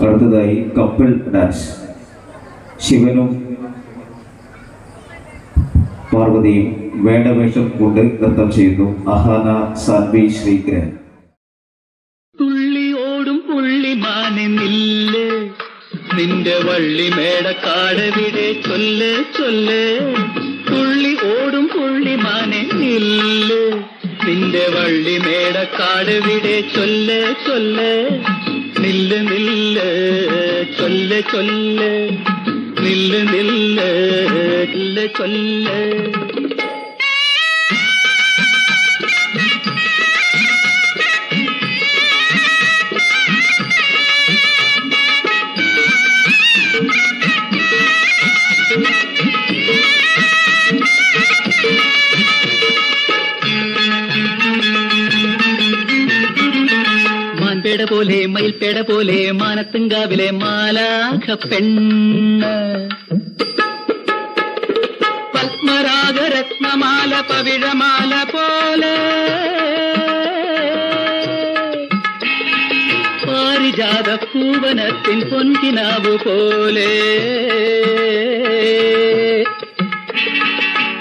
അടുത്തതായി couple dance. ശിവനും പാർവതിയും വേടവേഷം കൊണ്ട് നൃത്തം ചെയ്യുന്നു. അഹാന, സാൻവി, ശ്രീഗ്രഹൻ. തുള്ളി ഓടും പുള്ളിമാനെ നില്ല്, നിന്റെ വള്ളി മേടക്കാടവിടെ ചൊല്ല് ചൊല്ല്. തുള്ളി ഓടും പുള്ളിമാനെ നില്ല്, നിന്റെ വള്ളി മേടക്കാടവിടെ ചൊല്ല് ചൊല്ല്. നില്ല് നില്ല് ചൊല്ല് ചൊല്ല്, നില്ല് നില്ല് ചൊല്ല് ചൊല്ല്. മാൻപേട പോലെ മയിൽപേട പോലെ മാനത്തുങ്കാവിലെ മാലാഖ പെണ്ണ്, പത്മരാഗരത്നമാല പവിഴമാല പോലെ, പാരിജാത പൂവനത്തിൻ പൊൻകിനാവു പോലെ.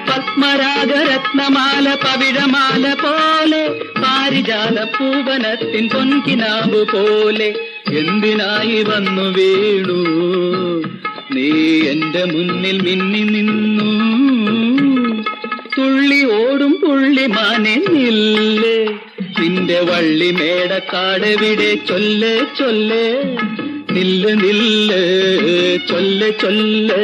പത്മരാഗരത്നമാല പവിഴമാല പോലെ, പാരിജാത പൂവനത്തിൻ പൊൻകിനാവു പോലെ. എന്തിനായി വന്നു വീണു നീ എന്റെ മുന്നിൽ മിന്നി നിന്നു? തുള്ളി ഓടും പുള്ളിമാനെ നില്ല്, നിന്റെ വള്ളി മേടക്കാടവിടെ ചൊല്ല് ചൊല്ല്. നില്ല് നില്ല് ചൊല്ല് ചൊല്ല്.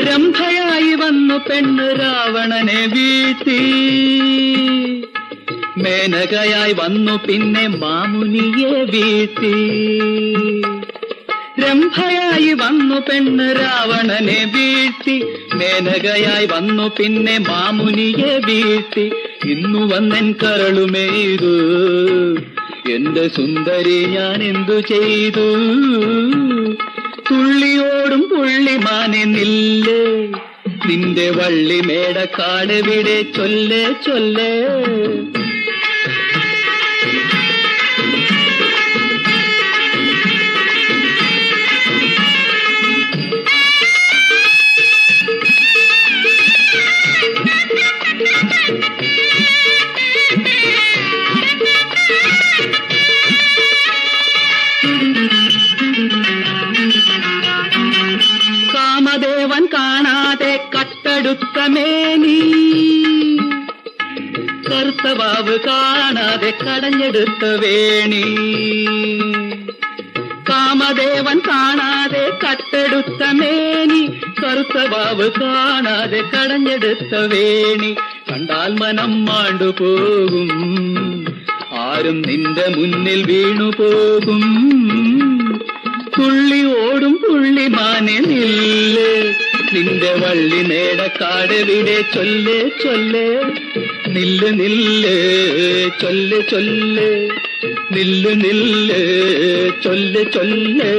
രംഭയായി വന്നു പെണ്ണ് രാവണനെ വീഴ്ത്തി, മേനകയായി വന്നു പിന്നെ മാമുനിയെ വീഴ്ത്തി. രംഭയായി വന്നു പെണ്ണ് രാവണനെ വീഴ്ത്തി, മേനകയായി വന്നു പിന്നെ മാമുനിയെ വീഴ്ത്തി. ഇന്നു വന്നെൻ കരളുമെയ്തു എന്റെ സുന്ദരി ഞാൻ എന്തു ചെയ്തു? തുള്ളിയോടും പുള്ളിമാനെ നില്ല്, നിന്റെ വള്ളി മേടക്കാടവിടെ ചൊല്ല് ചൊല്ല്. കാമദേവൻ കാണാതെ കട്ടെടുത്ത മേനി, കറുത്തവാവ് കാണാതെ കടഞ്ഞെടുത്ത വേണി. കാമദേവൻ കാണാതെ കട്ടെടുത്ത മേനി, കറുത്തവാവ് കാണാതെ കടഞ്ഞെടുത്ത വേണി. കണ്ടാൽ മനം മാണ്ടുപോകും, ആരും നിന്റെ മുന്നിൽ വീണുപോകും. തുള്ളി ഓടും പുള്ളിമാനെ നില്ല്, നിന്റെ വള്ളി മേടക്കാടവിടെ ചൊല്ല് ചൊല്ല്. നില്ല് നില്ല് ചൊല്ല് ചൊല്ല്, നില്ല് നില്ല് ചൊല്ല് ചൊല്ല്.